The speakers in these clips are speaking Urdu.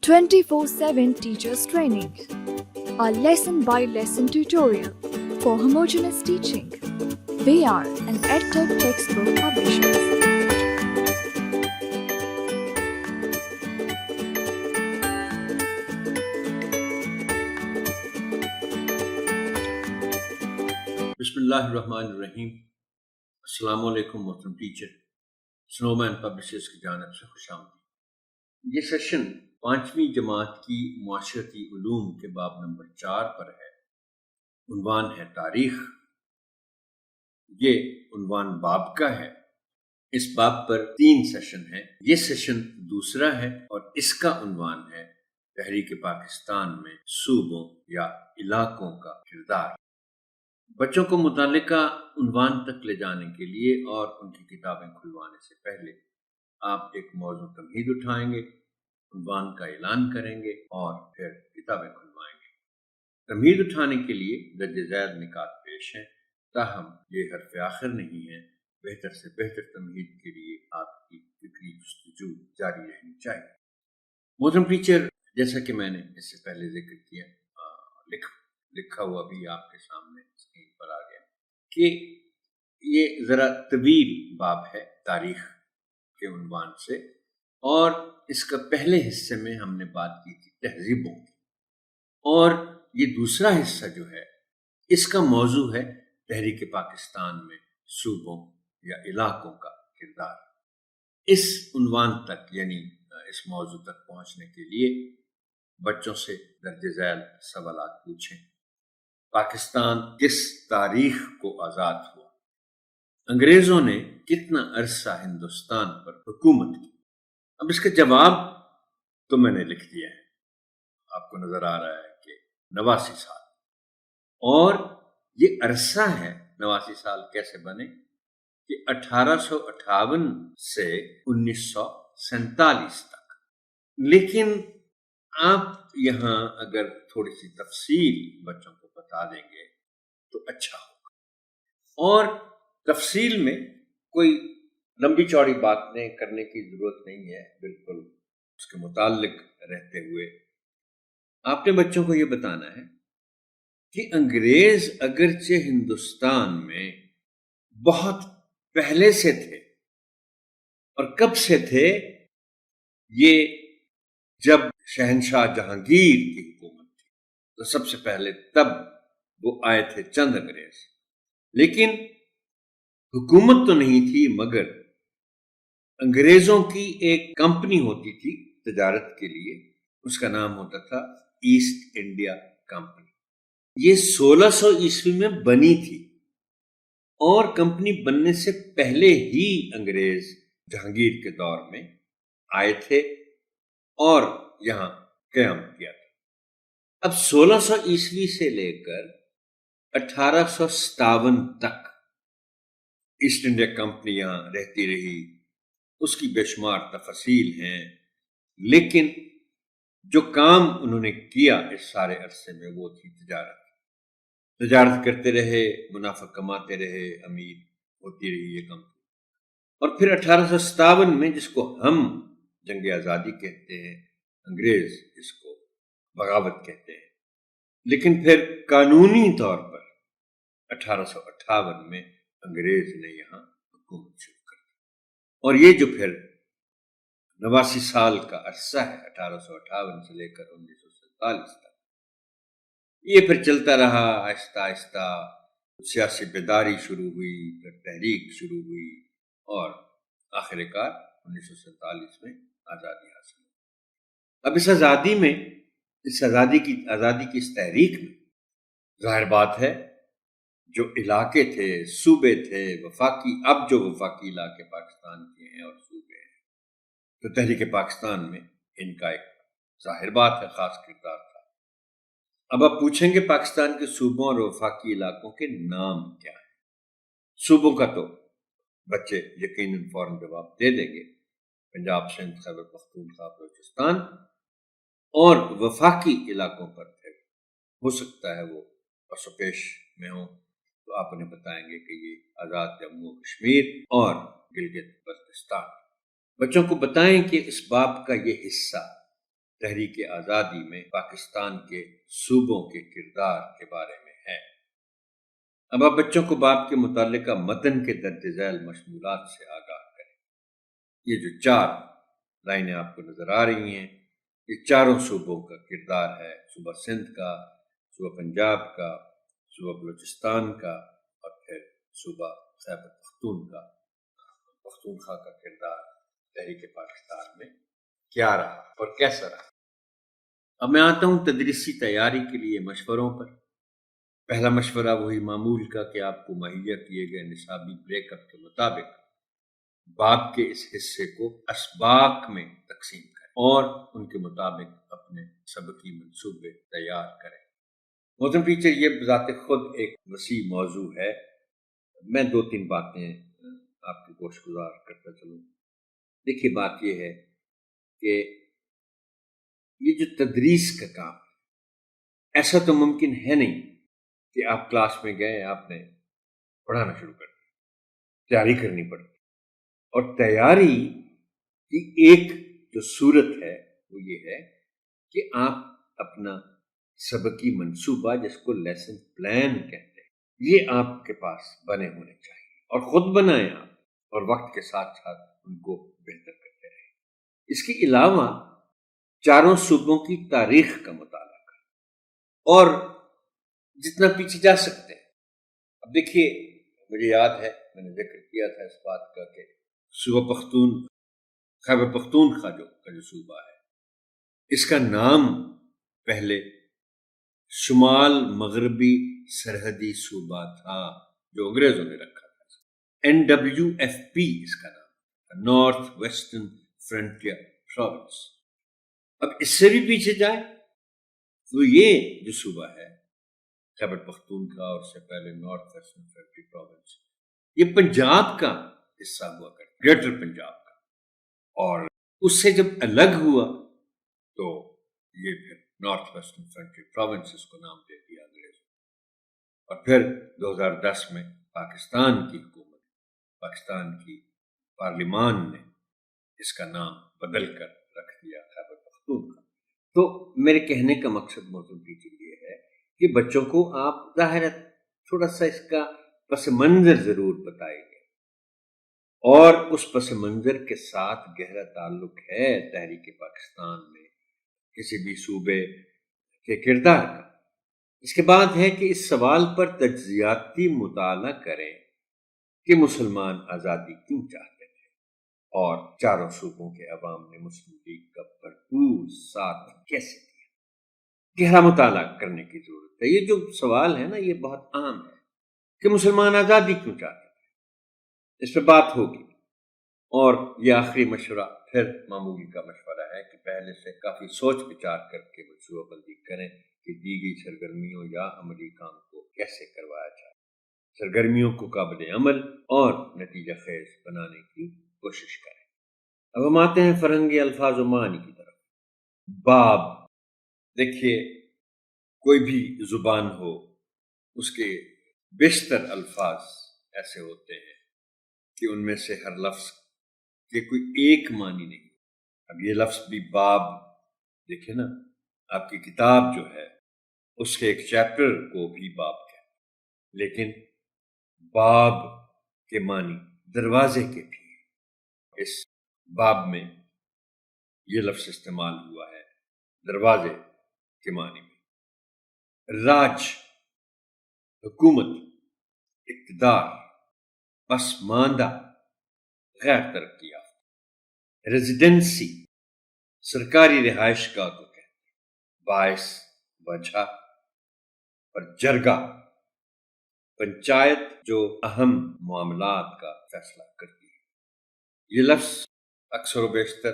24/7 Teachers Training, a lesson-by-lesson tutorial for homogeneous teaching. We are an EdTech textbook publishers. بسم اللہ الرحمن الرحیم۔ السلام علیکم محترم ٹیچر، سنو مین پبلشرز کی جانب سے خوش آمدید۔ یہ سیشن 5ویں جماعت کی معاشرتی علوم کے باب نمبر 4 پر ہے۔ عنوان ہے تاریخ۔ یہ عنوان باب کا ہے۔ اس باب پر 3 سیشن ہیں۔ یہ سیشن دوسرا ہے اور اس کا عنوان ہے تحریک پاکستان میں صوبوں یا علاقوں کا کردار۔ بچوں کو متعلقہ عنوان تک لے جانے کے لیے اور ان کی کتابیں کھلوانے سے پہلے آپ ایک موضوع تمہید اٹھائیں گے، عنوان کا اعلان کریں گے اور پھر کتابیں کھلوائیں گے۔ تمہید اٹھانے کے لیے درج ذیل نکات پیش ہیں، تاہم یہ حرف آخر نہیں ہے۔ بہتر سے بہتر تمہید کے لیے آپ کی فکری جستجو جاری رہنی چاہیے۔ محترم ٹیچر، جیسا کہ میں نے اس سے پہلے ذکر کیا، لکھا ہوا بھی آپ کے سامنے اسکرین پر آ گیا کہ یہ ذرا طویل باب ہے تاریخ کے عنوان سے، اور اس کا پہلے حصے میں ہم نے بات کی تھی تہذیبوں کی، اور یہ دوسرا حصہ جو ہے اس کا موضوع ہے تحریک پاکستان میں صوبوں یا علاقوں کا کردار۔ اس عنوان تک یعنی اس موضوع تک پہنچنے کے لیے بچوں سے درج ذیل سوالات پوچھیں۔ پاکستان کس تاریخ کو آزاد ہوا؟ انگریزوں نے کتنا عرصہ ہندوستان پر حکومت کی؟ اب اس کا جواب تو میں نے لکھ دیا ہے، آپ کو نظر آ رہا ہے کہ 89 سال، اور یہ عرصہ ہے 89 سال کیسے بنے کہ 1858 سے 1947 تک۔ لیکن آپ یہاں اگر تھوڑی سی تفصیل بچوں کو بتا دیں گے تو اچھا ہوگا، اور تفصیل میں کوئی لمبی چوڑی باتیں کرنے کی ضرورت نہیں ہے، بالکل اس کے متعلق رہتے ہوئے آپ نے بچوں کو یہ بتانا ہے کہ انگریز اگرچہ ہندوستان میں بہت پہلے سے تھے، اور کب سے تھے؟ یہ جب شہنشاہ جہانگیر کی حکومت تھی تو سب سے پہلے تب وہ آئے تھے چند انگریز، لیکن حکومت تو نہیں تھی، مگر انگریزوں کی ایک کمپنی ہوتی تھی تجارت کے لیے، اس کا نام ہوتا تھا ایسٹ انڈیا کمپنی۔ یہ 1600 عیسوی میں بنی تھی، اور کمپنی بننے سے پہلے ہی انگریز جہانگیر کے دور میں آئے تھے اور یہاں قیام کیا تھا۔ اب 1600 عیسوی سے لے کر 1857 تک ایسٹ انڈیا کمپنی یہاں رہتی رہی، اس کی بے شمار تفاصیل ہیں، لیکن جو کام انہوں نے کیا اس سارے عرصے میں وہ تھی تجارت کرتے رہے، منافع کماتے رہے، امیر ہوتی رہی یہ کمپنی۔ اور پھر 1857 میں، جس کو ہم جنگ آزادی کہتے ہیں، انگریز اس کو بغاوت کہتے ہیں، لیکن پھر قانونی طور پر 1858 میں انگریز نے یہاں حکومت شروع کر دی، اور یہ جو پھر 89 سال کا عرصہ ہے 1858 سے لے کر 1947 تک، یہ پھر چلتا رہا۔ آہستہ آہستہ سیاسی بیداری شروع ہوئی، پھر تحریک شروع ہوئی، اور آخر کار 1947 میں آزادی حاصل ہوئی۔ اب اس آزادی کی اس تحریک میں ظاہر بات ہے جو علاقے تھے، صوبے تھے، اب جو وفاقی علاقے پاکستان کے ہیں اور صوبے ہیں، تو تحریک پاکستان میں ان کا ایک ظاہر بات ہے خاص کردار تھا۔ اب آپ پوچھیں گے پاکستان کے صوبوں اور وفاقی علاقوں کے نام کیا ہیں؟ صوبوں کا تو بچے یقیناً فوراً جواب دے دیں گے، پنجاب، سندھ، خیبر پختونخوا، بلوچستان، اور وفاقی علاقوں پر پھر ہو سکتا ہے وہ پس و پیش میں ہوں، تو آپ انہیں بتائیں گے کہ یہ آزاد جموں و کشمیر اور گلگت بلتستان۔ بچوں کو بتائیں کہ اس باب کا یہ حصہ تحریک آزادی میں پاکستان کے صوبوں کے کردار کے بارے میں ہے۔ اب آپ بچوں کو باب کے متعلقہ متن کے درج ذیل مشمولات سے آگاہ کریں۔ یہ جو 4 لائنیں آپ کو نظر آ رہی ہیں، یہ چاروں صوبوں کا کردار ہے، صوبہ سندھ کا، صوبہ پنجاب کا، صوبہ بلوچستان کا، اور پھر صوبہ خیبر پختونخوا کا کردار تحریک پاکستان میں کیا رہا اور کیسا رہا۔ اب میں آتا ہوں تدریسی تیاری کے لیے مشوروں پر۔ پہلا مشورہ وہی معمول کا کہ آپ کو مہیا کیے گئے نصابی بریک اپ کے مطابق باب کے اس حصے کو اسباق میں تقسیم کریں اور ان کے مطابق اپنے سبقی منصوبے تیار کریں۔ محترم ٹیچر، یہ بذات خود ایک وسیع موضوع ہے۔ میں 2-3 باتیں آپ کی گوش گزار کرتا چلوں۔ دیکھیے، بات یہ ہے کہ یہ جو تدریس کا کام ہے، ایسا تو ممکن ہے نہیں کہ آپ کلاس میں گئے، آپ نے پڑھانا شروع کر دیا، تیاری کرنی پڑتی، اور تیاری کی ایک جو صورت ہے وہ یہ ہے کہ آپ اپنا سبقی منصوبہ، جس کو لیسن پلان کہتے ہیں، یہ آپ کے پاس بنے ہونے چاہیے، اور خود بنائیں آپ، اور وقت کے ساتھ ساتھ ان کو بہتر کرتے رہیں۔ اس کے علاوہ چاروں صوبوں کی تاریخ کا مطالعہ کریں اور جتنا پیچھے جا سکتے ہیں۔ اب دیکھیے، مجھے یاد ہے میں نے ذکر کیا تھا اس بات کا کہ صوبہ خیبر پختونخوا جو صوبہ ہے، اس کا نام پہلے شمال مغربی سرحدی صوبہ تھا، جو انگریزوں نے رکھا تھا۔ NWFP اس کا نام، نارتھ ویسٹرن فرنٹیئر پروونس۔ اب اس سے بھی پیچھے جائیں تو یہ جو صوبہ ہے خیبر پختونخوا، اور اس سے پہلے نارتھ ویسٹرن فرنٹیئر پروونس، یہ پنجاب کا حصہ ہوا کرتا، گریٹر پنجاب کا، اور اس سے جب الگ ہوا تو یہ پھر نارتھ ویسٹرن فرنٹیئر پروونس اس کو نام دے دیا انگریزوں، اور پھر 2010 میں پاکستان کی حکومت، پاکستان کی پارلیمان نے اس کا نام بدل کر رکھ دیا خیبر پختونخوا۔ تو میرے کہنے کا مقصد محترم ٹیچر یہ ہے کہ بچوں کو آپ ظاہر ہے تھوڑا سا اس کا پس منظر ضرور بتائیں گے، اور اس پس منظر کے ساتھ گہرا تعلق ہے تحریک پاکستان میں کسی بھی صوبے کے کردار کا۔ اس کے بعد ہے کہ اس سوال پر تجزیاتی مطالعہ کریں کہ مسلمان آزادی کیوں چاہتے تھے، اور چاروں صوبوں کے عوام نے مسلم لیگ کا بھرپور ساتھ کیسے دیا۔ گہرا مطالعہ کرنے کی ضرورت ہے۔ یہ جو سوال ہے نا، یہ بہت عام ہے کہ مسلمان آزادی کیوں چاہتے تھے، اس پہ بات ہوگی۔ اور یہ آخری مشورہ پھر معمول کا مشورہ ہے کہ پہلے سے کافی سوچ بچار کر کے منصوبہ بندی کریں کہ دی گئی سرگرمیوں یا عملی کام کو کیسے کروایا جائے، سرگرمیوں کو قابل عمل اور نتیجہ خیز بنانے کی کوشش کریں۔ اب ہم آتے ہیں فرہنگی الفاظ و معنی کی طرف۔ باب، دیکھیے، کوئی بھی زبان ہو، اس کے بیشتر الفاظ ایسے ہوتے ہیں کہ ان میں سے ہر لفظ کے کوئی ایک معنی نہیں۔ اب یہ لفظ بھی باب، دیکھیں نا، آپ کی کتاب جو ہے اس کے ایک چیپٹر کو بھی باب کہتے ہیں، لیکن باب کے معنی دروازے کے بھی ہیں۔ اس باب میں یہ لفظ استعمال ہوا ہے دروازے کے معنی میں۔ راج، حکومت، اقتدار، پسماندہ، غیر ترقی یافتہ۔ ریزیڈنسی، سرکاری رہائش گاہ کو کہتے ہیں۔ باعث، وجہ، اور جرگہ، پنچایت جو اہم معاملات کا فیصلہ کرتی ہے۔ یہ لفظ اکثر و بیشتر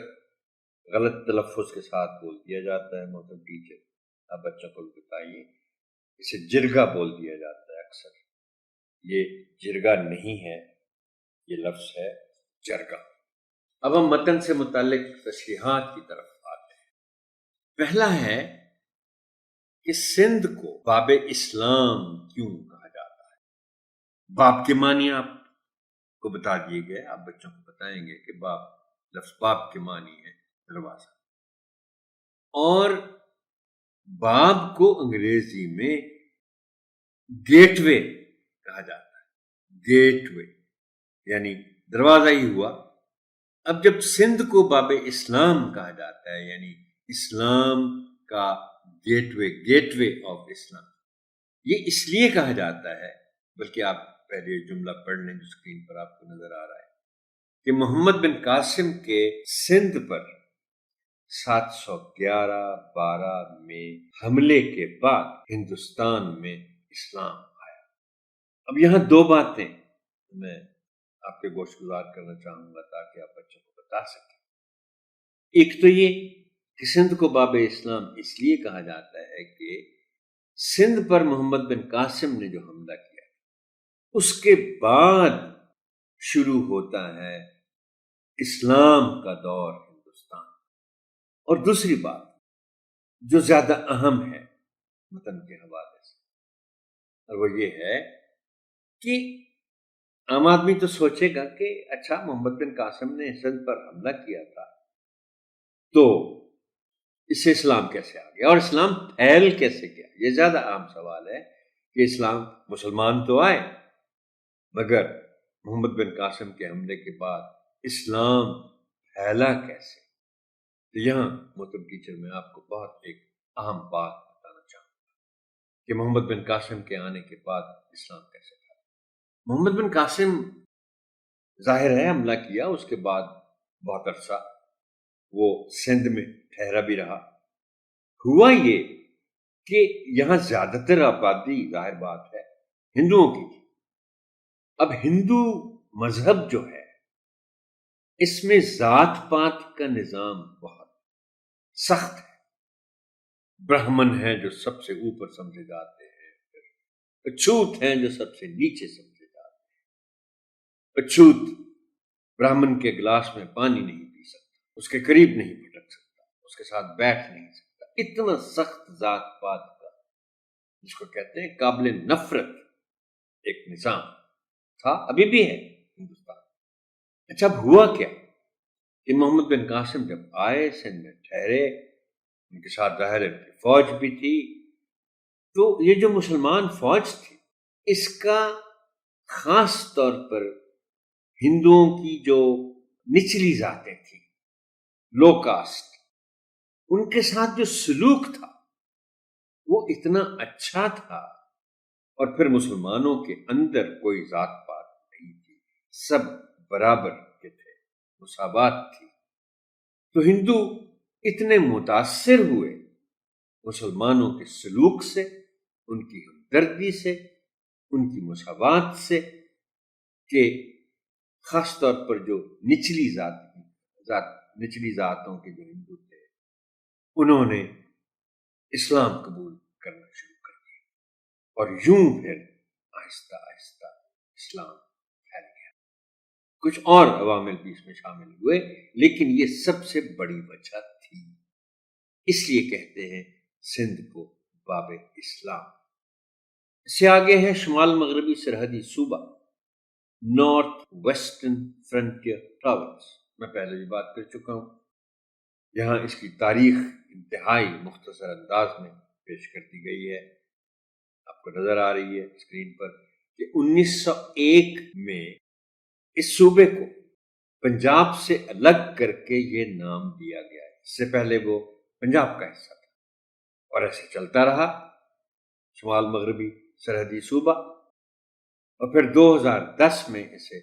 غلط تلفظ کے ساتھ بول دیا جاتا ہے۔ محترم ٹیچر، آپ بچوں کو بتائیے، اسے جرگہ بول دیا جاتا ہے اکثر۔ یہ جرگہ نہیں ہے، یہ لفظ ہے جرگہ۔ اب ہم متن سے متعلق تشریحات کی طرف آتے ہیں۔ پہلا ہے کہ سندھ کو باب اسلام کیوں کہا جاتا ہے۔ باب کے معنی آپ کو بتا دیے گئے، آپ بچوں کو بتائیں گے کہ باب، لفظ باب کے معنی ہے دروازہ، اور باب کو انگریزی میں گیٹ وے کہا جاتا ہے، گیٹ وے یعنی دروازہ ہی ہوا۔ اب جب سندھ کو باب اسلام کہا جاتا ہے یعنی اسلام کا گیٹ وے آف اسلام، یہ اس لیے کہا جاتا ہے، بلکہ آپ پہلے جملہ پڑھ لیں جو اسکرین پر آپ کو نظر آ رہا ہے، کہ محمد بن قاسم کے سندھ پر 711 میں حملے کے بعد ہندوستان میں اسلام آیا۔ اب یہاں دو باتیں میں آپ کے گوش گزار کرنا چاہوں گا تاکہ آپ بچوں کو بتا سکیں۔ ایک تو یہ کہ سندھ کو باب اسلام اس لیے کہا جاتا ہے کہ سندھ پر محمد بن قاسم نے جو حملہ کیا اس کے بعد شروع ہوتا ہے اسلام کا دور ہندوستان۔ اور دوسری بات جو زیادہ اہم ہے متن کے حوالے سے، اور وہ یہ ہے کہ عام آدمی تو سوچے گا کہ اچھا محمد بن قاسم نے سندھ پر حملہ کیا تھا تو اس سے اسلام کیسے آ گیا اور اسلام پھیل کیسے گیا؟ یہ زیادہ عام سوال ہے کہ اسلام مسلمان تو آئے مگر محمد بن قاسم کے حملے کے بعد اسلام پھیلا کیسے؟ تو یہاں محترم ٹیچر میں آپ کو بہت ایک اہم بات بتانا چاہوں گا کہ محمد بن قاسم کے آنے کے بعد اسلام کیسے پھیلا۔ محمد بن قاسم ظاہر ہے حملہ کیا، اس کے بعد بہت عرصہ وہ سندھ میں ٹھہرا بھی رہا۔ ہوا یہ کہ یہاں زیادہ تر آبادی ظاہر بات ہے ہندوؤں کی تھی۔ اب ہندو مذہب جو ہے اس میں ذات پات کا نظام بہت سخت ہے۔ برہمن ہیں جو سب سے اوپر سمجھے جاتے ہیں، اچھوت ہیں جو سب سے نیچے سمجھے جاتے ہیں۔ اچھوت برہمن کے گلاس میں پانی نہیں پی سکتا، اس کے قریب نہیں پھٹک سکتا، اس کے ساتھ بیٹھ نہیں سکتا۔ اتنا سخت ذات پات کا، جس کو کہتے ہیں قابل نفرت ایک نظام تھا، ابھی بھی ہے ہندوستان۔ اچھا اب ہوا کیا کہ محمد بن قاسم جب آئے سندھ میں ٹھہرے، ان کے ساتھ ظاہر فوج بھی تھی، تو یہ جو مسلمان فوج تھی اس کا خاص طور پر ہندوؤں کی جو نچلی ذاتیں تھیں، لو کاسٹ، ان کے ساتھ جو سلوک تھا وہ اتنا اچھا تھا۔ اور پھر مسلمانوں کے اندر کوئی ذات پات نہیں تھی، سب برابر کے تھے، مساوات تھی۔ تو ہندو اتنے متاثر ہوئے مسلمانوں کے سلوک سے، ان کی ہمدردی سے، ان کی مساوات سے، کہ خاص طور پر جو نچلی ذاتوں کے جو ہندو تھے انہوں نے اسلام قبول کرنا شروع کر دیا، اور یوں پھر آہستہ آہستہ اسلام پھیل گیا۔ کچھ اور عوامل بھی اس میں شامل ہوئے لیکن یہ سب سے بڑی وجہ تھی، اس لیے کہتے ہیں سندھ کو باب اسلام۔ اس سے آگے ہے شمال مغربی سرحدی صوبہ، نارتھ ویسٹرن فرنٹیئر پروونس۔ میں پہلے بھی بات کر چکا ہوں، یہاں اس کی تاریخ انتہائی مختصر انداز میں پیش کر دی گئی ہے، آپ کو نظر آ رہی ہے اسکرین پر کہ 1901 میں اس صوبے کو پنجاب سے الگ کر کے یہ نام دیا گیا ہے، اس سے پہلے وہ پنجاب کا حصہ تھا، اور ایسے چلتا رہا شمال مغربی سرحدی صوبہ، اور پھر 2010 میں اسے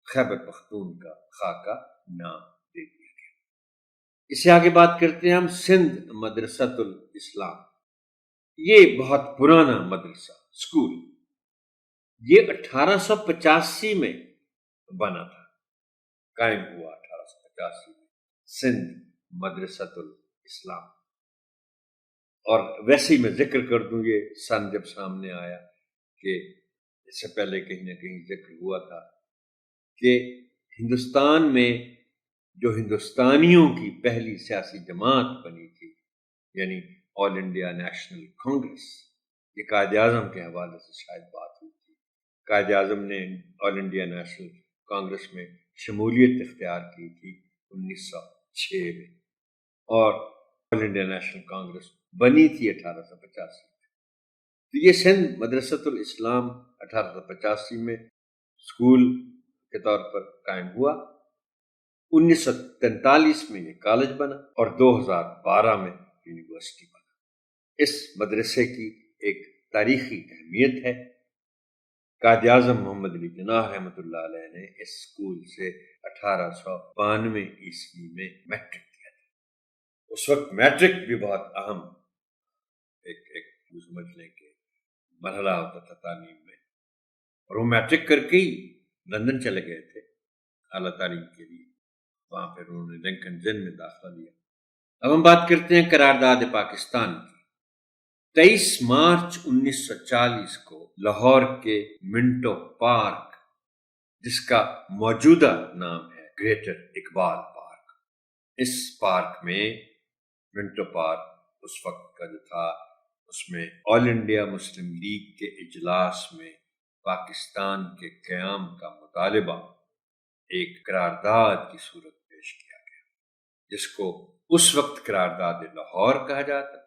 خیبر پختونخوا کا نام دے دیا گیا۔ اس سے آگے بات کرتے ہیں ہم سندھ مدرسۃ الاسلام۔ یہ بہت پرانا مدرسہ اسکول، یہ 1885 میں بنا تھا، قائم ہوا 1885 میں سندھ مدرسۃ الاسلام۔ اور ویسے ہی میں ذکر کر دوں، یہ سن جب سامنے آیا کہ اس سے پہلے کہیں نہ کہیں ذکر ہوا تھا کہ ہندوستان میں جو ہندوستانیوں کی پہلی سیاسی جماعت بنی تھی یعنی آل انڈیا نیشنل کانگریس، یہ قائد اعظم کے حوالے سے شاید بات ہوئی تھی۔ قائد اعظم نے آل انڈیا نیشنل کانگریس میں شمولیت اختیار کی تھی 1906 میں، اور انڈیا نیشنل کانگریس بنی تھی 1885 میں. تو یہ سندھ مدرسۃ الاسلام 1885 میں اسکول کے طور پر قائم ہوا. 1943 میں یہ کالج بنا اور 2012 میں یونیورسٹی بنا. اس مدرسے کی ایک تاریخی اہمیت ہے. قائد اعظم محمد علی جناح رحمۃ اللہ علیہ نے اس اسکول سے 1892 عیسوی میں میٹرک دیا تھا. اس وقت میٹرک بھی بہت اہم ایک سمجھ لیں کہ مرحلہ ہوتا تھا تعلیم میں. اور وہ میٹرک کر کے ہی لندن چلے گئے تھے اعلیٰ تعلیم کے لیے. وہاں پھر انہوں نے لنکن جن میں داخلہ لیا. اب ہم بات کرتے ہیں قرارداد پاکستان کی. 23 مارچ 1940 کو لاہور کے منٹو پارک، جس کا موجودہ نام ہے گریٹر اقبال پارک، اس پارک میں منٹو پارک اس وقت کا جو تھا، اس میں آل انڈیا مسلم لیگ کے اجلاس میں پاکستان کے قیام کا مطالبہ ایک قرارداد کی صورت پیش کیا گیا، جس کو اس وقت قرارداد لاہور کہا جاتا تھا.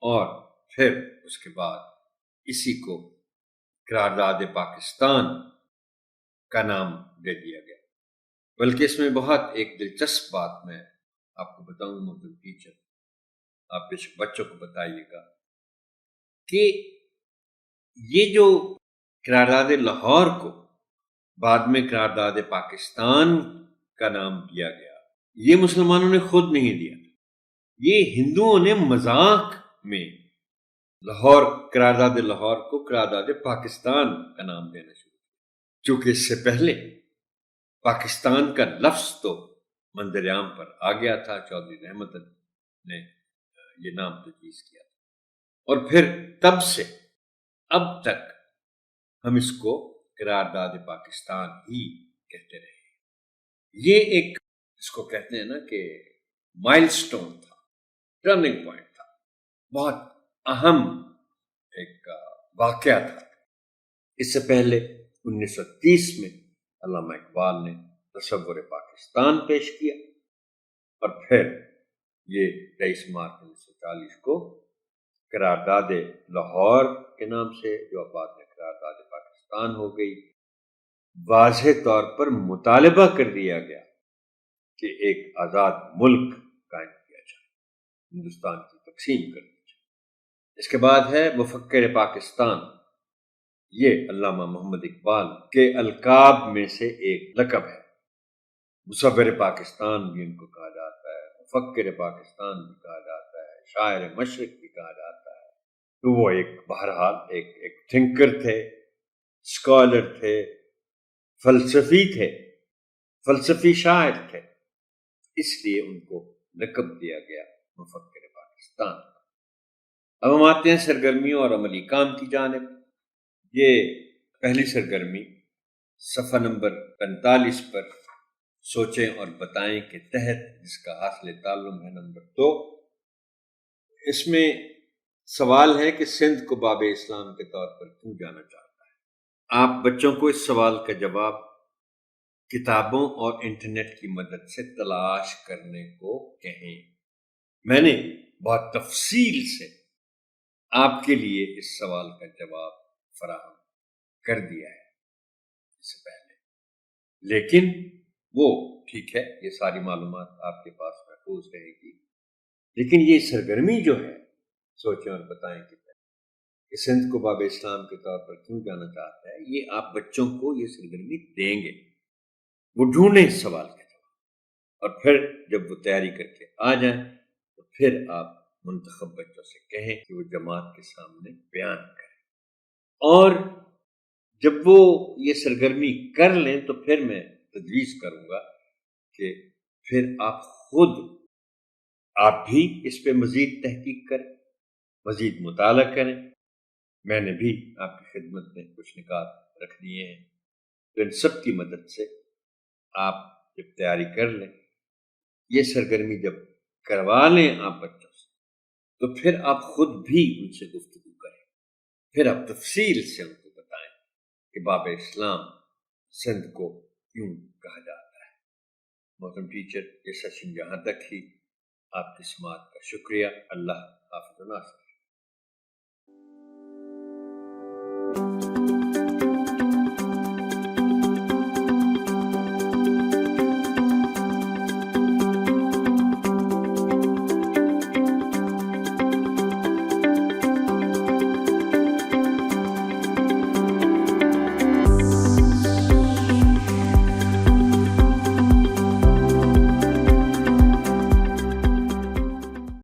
اور پھر اس کے بعد اسی کو قرارداد پاکستان کا نام دے دیا گیا. بلکہ اس میں بہت ایک دلچسپ بات میں آپ کو بتاؤں محترم ٹیچر، آپ بچوں کو بتائیے گا کہ یہ جو قرارداد لاہور کو بعد میں قرارداد پاکستان کا نام دیا گیا، یہ مسلمانوں نے خود نہیں دیا. یہ ہندوؤں نے مذاق میں لاہور قرارداد لاہور کو قرارداد پاکستان کا نام دینا شروع کیا، چونکہ اس سے پہلے پاکستان کا لفظ تو منظر عام پر آ گیا تھا. چودھری رحمت نے یہ نام تجویز کیا تھا، اور پھر تب سے اب تک ہم اس کو قرارداد پاکستان ہی کہتے رہے. یہ ایک اس کو کہتے ہیں نا کہ مائل سٹون تھا، ٹرننگ پوائنٹ تھا، بہت اہم ایک واقعہ تھا. اس سے پہلے 1930 میں علامہ اقبال نے تصور پاکستان پیش کیا، اور پھر یہ 23 مارچ 1940 کو قرارداد لاہور کے نام سے، جو بعد میں قرارداد پاکستان ہو گئی، واضح طور پر مطالبہ کر دیا گیا کہ ایک آزاد ملک قائم کیا جائے، ہندوستان کی تقسیم کر دی جائے. اس کے بعد ہے مفکر پاکستان. یہ علامہ محمد اقبال کے القاب میں سے ایک لقب ہے. مصور پاکستان بھی ان کو کہا جاتا ہے، مفکر پاکستان بھی کہا جاتا ہے، شاعر مشرق بھی کہا جاتا ہے. تو وہ ایک بہرحال ایک تھنکر تھے، اسکالر تھے، فلسفی تھے، فلسفی شاعر تھے، اس لیے ان کو لقب دیا گیا مفکر پاکستان. اب ہم آتے ہیں سرگرمیوں اور عملی کام کی جانب. یہ پہلی سرگرمی صفحہ نمبر 45 پر سوچیں اور بتائیں کے تحت، جس کا حاصل تعلم ہے نمبر 2. اس میں سوال ہے کہ سندھ کو باب اسلام کے طور پر کیوں جانا چاہتا ہے. آپ بچوں کو اس سوال کا جواب کتابوں اور انٹرنیٹ کی مدد سے تلاش کرنے کو کہیں. میں نے بہت تفصیل سے آپ کے لیے اس سوال کا جواب فراہم کر دیا ہے اس سے پہلے، لیکن وہ ٹھیک ہے، یہ ساری معلومات آپ کے پاس محفوظ رہے گی. لیکن یہ سرگرمی جو ہے سوچیں اور بتائیں کہ سندھ کو باب اسلام کے طور پر کیوں جانا چاہتا ہے، یہ آپ بچوں کو یہ سرگرمی دیں گے. وہ ڈھونڈیں اس سوال کا جواب، اور پھر جب وہ تیاری کر کے آ جائیں تو پھر آپ منتخب بچوں سے کہیں کہ وہ جماعت کے سامنے بیان کریں. اور جب وہ یہ سرگرمی کر لیں تو پھر میں تجویز کروں گا کہ پھر آپ بھی اس پہ مزید تحقیق کریں، مزید مطالعہ کریں. میں نے بھی آپ کی خدمت میں کچھ نکات رکھ دیے ہیں، تو ان سب کی مدد سے آپ جب تیاری کر لیں، یہ سرگرمی جب کروا لیں آپ بچوں سے، تو پھر آپ خود بھی ان سے گفتگو کریں. پھر آپ تفصیل سے ان کو بتائیں کہ باب اسلام سندھ کو کیوں کہا جاتا ہے. محترم ٹیچر، یہ سیشن یہاں تک ہی. آپ کی سماعت کا شکریہ. اللہ حافظ.